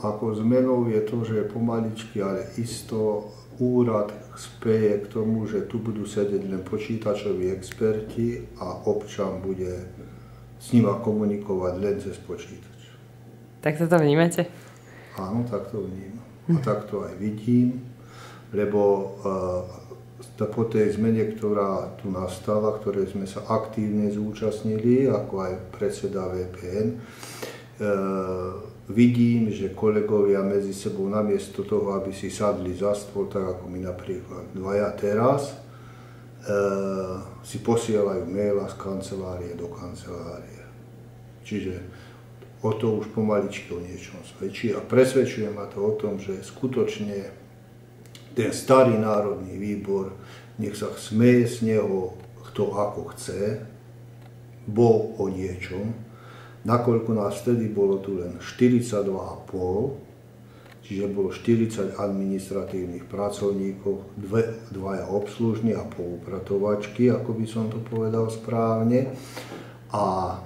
ako zmenou je to, že pomaličky, ale isto úrad speje k tomu, že tu budú sedieť len počítačoví experti a občan bude s nima komunikovať len cez počítač. Tak to vnímate? Áno, tak to vnímam. A tak to aj vidím, lebo po tej zmene, ktorá tu nastala, ktorej sme sa aktívne zúčastnili, ako aj predseda VPN, vidím, že kolegovia medzi sebou namiesto toho, aby si sadli za stôl, tak ako my napríklad dvaja teraz, si posielajú maila z kancelárie do kancelárie. Čiže o to už pomaličky o niečom svedčí a presvedčuje ma to o tom, že skutočne ten starý národný výbor, nech sa smeje z neho kto ako chce, bol o niečom, nakoľko nás vtedy bolo tu len 42,5, čiže bolo 40 administratívnych pracovníkov, dvaja obslužní a poupratovačky, ako by som to povedal správne. A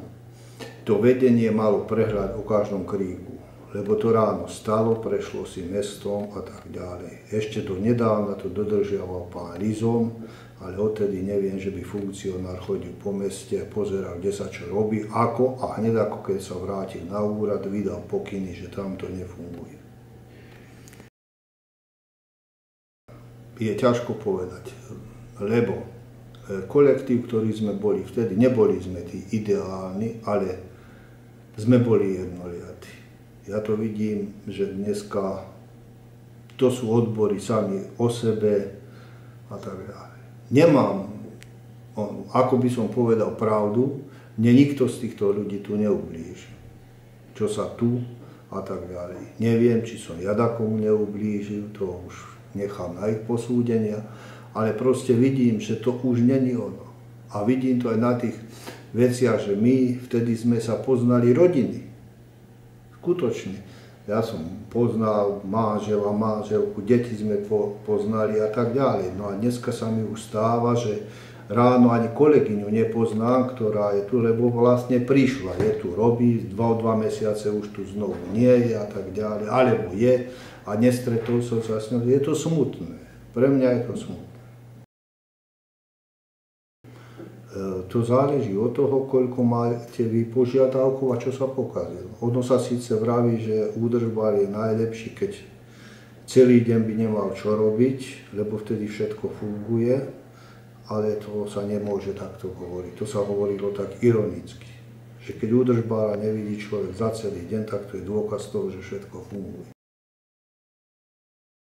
to vedenie malo prehľad o každom kríku, lebo to ráno stalo, prešlo si mestom a tak ďalej. Ešte do nedávna to dodržiaval pán Rizom, ale odtedy neviem, že by funkcionár chodil po meste a pozeral, kde sa čo robí, ako a hneď ako keď sa vrátil na úrad, vydal pokyny, že tam to nefunguje. Je ťažko povedať, lebo kolektív, ktorý sme boli vtedy, neboli sme tí ideálni, ale sme boli jednoliatí. Ja to vidím, že dneska to sú odbory sami o sebe a tak ďalej. Nemám, ako by som povedal pravdu, mne nikto z týchto ľudí tu neublíži. Čo sa tu a tak ďalej. Neviem, či som ja komu neublížil, to už nechám na ich posúdenia, ale proste vidím, že to už není ono. A vidím to aj na tých veciach, že my vtedy sme sa poznali rodiny. Skutočne. Ja som poznal manžela, manželku, deti sme poznali a tak ďalej. No a dneska sa mi už stáva, že ráno ani kolegyňu nepoznám, ktorá je tu, lebo vlastne prišla, je tu, robí, 2 mesiace už tu znovu nie je a tak ďalej, alebo je a nestretol som sa s ňou. Je to smutné. Pre mňa je to smutné. To záleží od toho, koľko máte vy požiadavkov a čo sa pokazilo. Ono sa síce vraví, že údržbár je najlepší, keď celý deň by nemal čo robiť, lebo vtedy všetko funguje, ale to sa nemôže takto hovoriť. To sa hovorilo tak ironicky, že keď údržbára nevidí človek za celý deň, tak to je dôkaz toho, že všetko funguje.